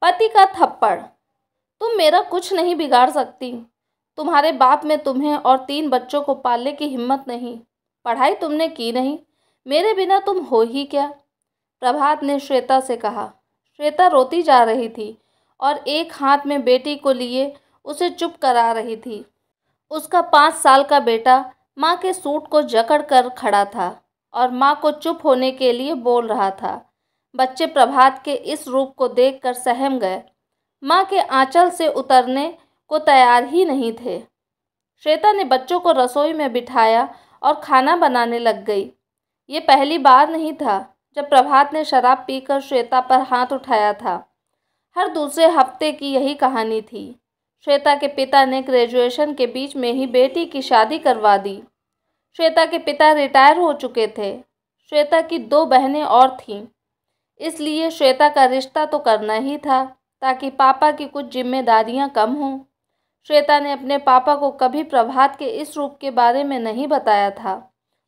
पति का थप्पड़। तुम मेरा कुछ नहीं बिगाड़ सकती। तुम्हारे बाप में तुम्हें और 3 बच्चों को पालने की हिम्मत नहीं। पढ़ाई तुमने की नहीं, मेरे बिना तुम हो ही क्या। प्रभात ने श्वेता से कहा। श्वेता रोती जा रही थी और एक हाथ में बेटी को लिए उसे चुप करा रही थी। उसका 5 साल का बेटा माँ के सूट को जकड़ कर खड़ा था और माँ को चुप होने के लिए बोल रहा था। बच्चे प्रभात के इस रूप को देखकर सहम गए। माँ के आंचल से उतरने को तैयार ही नहीं थे। श्वेता ने बच्चों को रसोई में बिठाया और खाना बनाने लग गई। ये पहली बार नहीं था जब प्रभात ने शराब पीकर श्वेता पर हाथ उठाया था। हर दूसरे हफ्ते की यही कहानी थी। श्वेता के पिता ने ग्रेजुएशन के बीच में ही बेटी की शादी करवा दी। श्वेता के पिता रिटायर हो चुके थे। श्वेता की 2 बहनें और थीं, इसलिए श्वेता का रिश्ता तो करना ही था ताकि पापा की कुछ जिम्मेदारियां कम हों। श्वेता ने अपने पापा को कभी प्रभात के इस रूप के बारे में नहीं बताया था।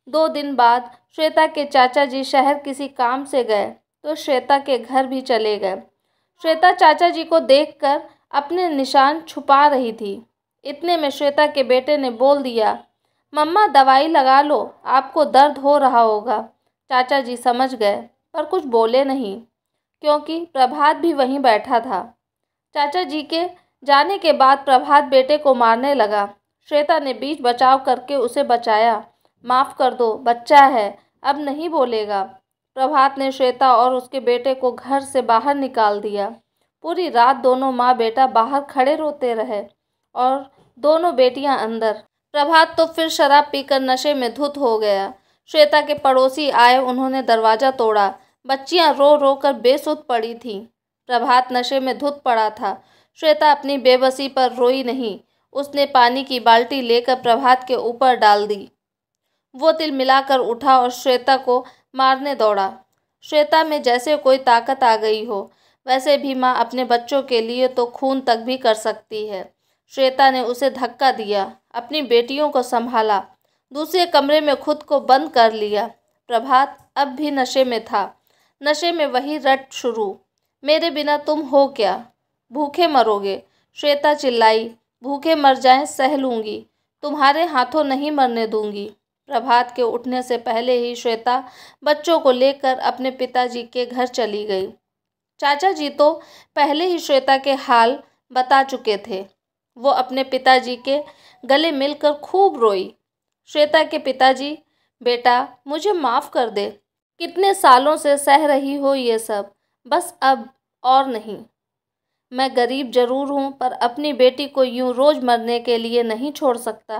2 दिन बाद श्वेता के चाचा जी शहर किसी काम से गए तो श्वेता के घर भी चले गए। श्वेता चाचा जी को देखकर अपने निशान छुपा रही थी। इतने में श्वेता के बेटे ने बोल दिया, मम्मा दवाई लगा लो, आपको दर्द हो रहा होगा। चाचा जी समझ गए पर कुछ बोले नहीं, क्योंकि प्रभात भी वहीं बैठा था। चाचा जी के जाने के बाद प्रभात बेटे को मारने लगा। श्वेता ने बीच बचाव करके उसे बचाया। माफ़ कर दो, बच्चा है, अब नहीं बोलेगा। प्रभात ने श्वेता और उसके बेटे को घर से बाहर निकाल दिया। पूरी रात दोनों माँ बेटा बाहर खड़े रोते रहे और दोनों बेटियां अंदर। प्रभात तो फिर शराब पीकर नशे में धुत हो गया। श्वेता के पड़ोसी आए, उन्होंने दरवाज़ा तोड़ा। बच्चियां रो रो कर बेसुध पड़ी थीं। प्रभात नशे में धुत पड़ा था। श्वेता अपनी बेबसी पर रोई नहीं। उसने पानी की बाल्टी लेकर प्रभात के ऊपर डाल दी। वो तिलमिलाकर उठा और श्वेता को मारने दौड़ा। श्वेता में जैसे कोई ताकत आ गई हो। वैसे भी माँ अपने बच्चों के लिए तो खून तक भी कर सकती है। श्वेता ने उसे धक्का दिया, अपनी बेटियों को संभाला, दूसरे कमरे में खुद को बंद कर लिया। प्रभात अब भी नशे में था। नशे में वही रट शुरू, मेरे बिना तुम हो क्या, भूखे मरोगे। श्वेता चिल्लाई, भूखे मर जाएं सह लूँगी, तुम्हारे हाथों नहीं मरने दूंगी। प्रभात के उठने से पहले ही श्वेता बच्चों को लेकर अपने पिताजी के घर चली गई। चाचा जी तो पहले ही श्वेता के हाल बता चुके थे। वो अपने पिताजी के गले मिलकर खूब रोई। श्वेता के पिताजी, बेटा मुझे माफ़ कर दे, कितने सालों से सह रही हो ये सब, बस अब और नहीं। मैं गरीब जरूर हूँ पर अपनी बेटी को यूं रोज़ मरने के लिए नहीं छोड़ सकता।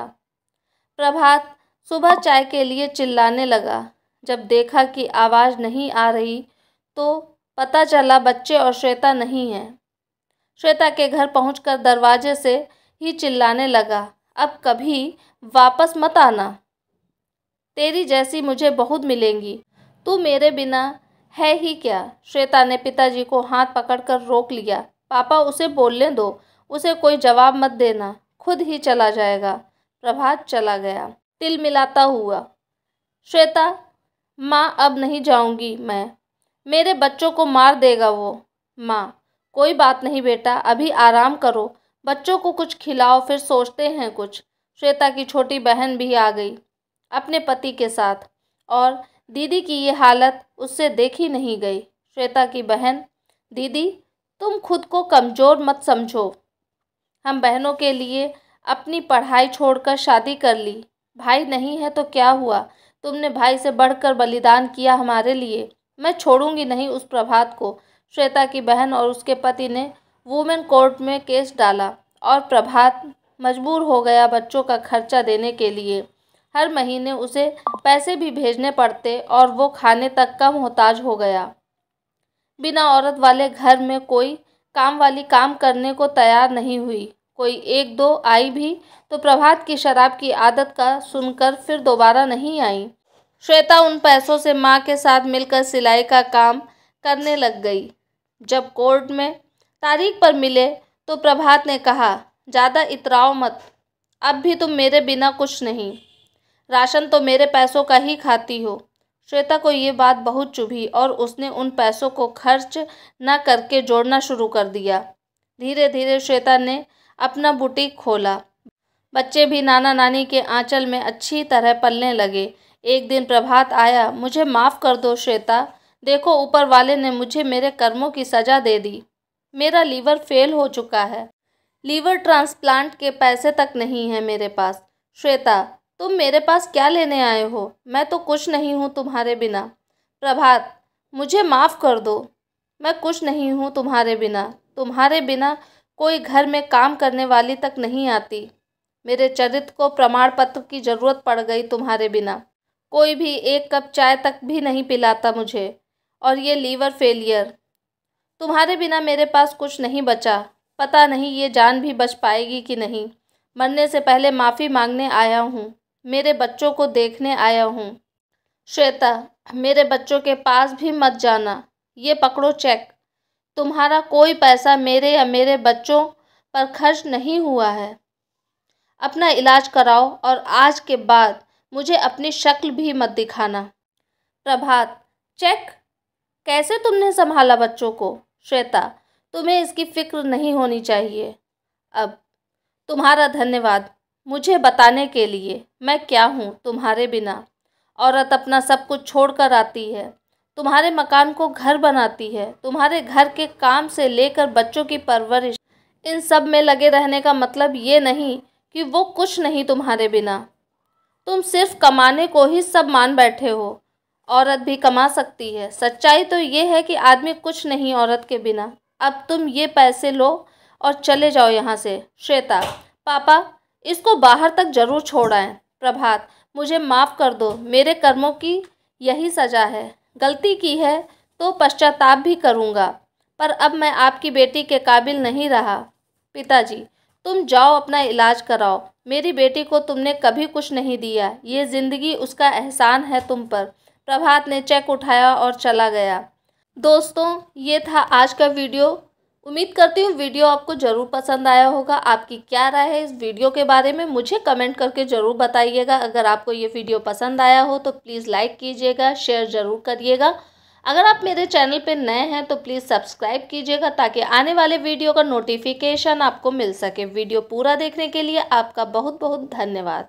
प्रभात सुबह चाय के लिए चिल्लाने लगा। जब देखा कि आवाज़ नहीं आ रही तो पता चला बच्चे और श्वेता नहीं हैं। श्वेता के घर पहुंचकर दरवाजे से ही चिल्लाने लगा, अब कभी वापस मत आना, तेरी जैसी मुझे बहुत मिलेंगी, तू मेरे बिना है ही क्या। श्वेता ने पिताजी को हाथ पकड़कर रोक लिया। पापा उसे बोलने दो, उसे कोई जवाब मत देना, खुद ही चला जाएगा। प्रभात चला गया तिलमिलाता हुआ। श्वेता, माँ अब नहीं जाऊंगी मैं, मेरे बच्चों को मार देगा वो। माँ, कोई बात नहीं बेटा, अभी आराम करो, बच्चों को कुछ खिलाओ, फिर सोचते हैं कुछ। श्वेता की छोटी बहन भी आ गई अपने पति के साथ और दीदी की ये हालत उससे देखी नहीं गई। श्वेता की बहन, दीदी तुम खुद को कमज़ोर मत समझो, हम बहनों के लिए अपनी पढ़ाई छोड़कर शादी कर ली। भाई नहीं है तो क्या हुआ, तुमने भाई से बढ़कर बलिदान किया हमारे लिए। मैं छोड़ूंगी नहीं उस प्रभात को। श्वेता की बहन और उसके पति ने वुमेन कोर्ट में केस डाला और प्रभात मजबूर हो गया बच्चों का खर्चा देने के लिए। हर महीने उसे पैसे भी भेजने पड़ते और वो खाने तक का मोहताज हो गया। बिना औरत वाले घर में कोई काम वाली काम करने को तैयार नहीं हुई। कोई 1-2 आई भी तो प्रभात की शराब की आदत का सुनकर फिर दोबारा नहीं आई। श्वेता उन पैसों से माँ के साथ मिलकर सिलाई का काम करने लग गई। जब कोर्ट में तारीख पर मिले तो प्रभात ने कहा, ज़्यादा इतराओ मत, अब भी तुम मेरे बिना कुछ नहीं, राशन तो मेरे पैसों का ही खाती हो। श्वेता को ये बात बहुत चुभी और उसने उन पैसों को खर्च न करके जोड़ना शुरू कर दिया। धीरे धीरे श्वेता ने अपना बुटीक खोला। बच्चे भी नाना नानी के आंचल में अच्छी तरह पलने लगे। एक दिन प्रभात आया। मुझे माफ़ कर दो श्वेता, देखो ऊपर वाले ने मुझे मेरे कर्मों की सज़ा दे दी। मेरा लीवर फेल हो चुका है। लीवर ट्रांसप्लांट के पैसे तक नहीं है मेरे पास। श्वेता, तुम मेरे पास क्या लेने आए हो? मैं तो कुछ नहीं हूँ तुम्हारे बिना। प्रभात, मुझे माफ़ कर दो, मैं कुछ नहीं हूँ तुम्हारे बिना। तुम्हारे बिना कोई घर में काम करने वाली तक नहीं आती। मेरे चरित्र को प्रमाण पत्र की ज़रूरत पड़ गई तुम्हारे बिना। कोई भी एक कप चाय तक भी नहीं पिलाता मुझे। और ये लीवर फेलियर, तुम्हारे बिना मेरे पास कुछ नहीं बचा। पता नहीं ये जान भी बच पाएगी कि नहीं। मरने से पहले माफ़ी मांगने आया हूँ। मेरे बच्चों को देखने आया हूँ। श्वेता, मेरे बच्चों के पास भी मत जाना। ये पकड़ो चेक। तुम्हारा कोई पैसा मेरे या मेरे बच्चों पर खर्च नहीं हुआ है। अपना इलाज कराओ और आज के बाद मुझे अपनी शक्ल भी मत दिखाना। प्रभात, चेक? कैसे तुमने संभाला बच्चों को? श्वेता, तुम्हें इसकी फिक्र नहीं होनी चाहिए। अब तुम्हारा धन्यवाद मुझे बताने के लिए मैं क्या हूँ तुम्हारे बिना। औरत अपना सब कुछ छोड़कर आती है, तुम्हारे मकान को घर बनाती है, तुम्हारे घर के काम से लेकर बच्चों की परवरिश, इन सब में लगे रहने का मतलब ये नहीं कि वो कुछ नहीं तुम्हारे बिना। तुम सिर्फ कमाने को ही सब मान बैठे हो। औरत भी कमा सकती है। सच्चाई तो ये है कि आदमी कुछ नहीं औरत के बिना। अब तुम ये पैसे लो और चले जाओ यहाँ से। श्वेता, पापा, इसको बाहर तक जरूर छोड़ आएं। प्रभात, मुझे माफ़ कर दो, मेरे कर्मों की यही सज़ा है। गलती की है तो पश्चाताप भी करूँगा, पर अब मैं आपकी बेटी के काबिल नहीं रहा। पिताजी, तुम जाओ अपना इलाज कराओ। मेरी बेटी को तुमने कभी कुछ नहीं दिया, ये ज़िंदगी उसका एहसान है तुम पर। प्रभात ने चेक उठाया और चला गया। दोस्तों, ये था आज का वीडियो। उम्मीद करती हूँ वीडियो आपको ज़रूर पसंद आया होगा। आपकी क्या राय है इस वीडियो के बारे में मुझे कमेंट करके ज़रूर बताइएगा। अगर आपको ये वीडियो पसंद आया हो तो प्लीज़ लाइक कीजिएगा, शेयर ज़रूर करिएगा। अगर आप मेरे चैनल पर नए हैं तो प्लीज़ सब्सक्राइब कीजिएगा ताकि आने वाले वीडियो का नोटिफिकेशन आपको मिल सके। वीडियो पूरा देखने के लिए आपका बहुत बहुत धन्यवाद।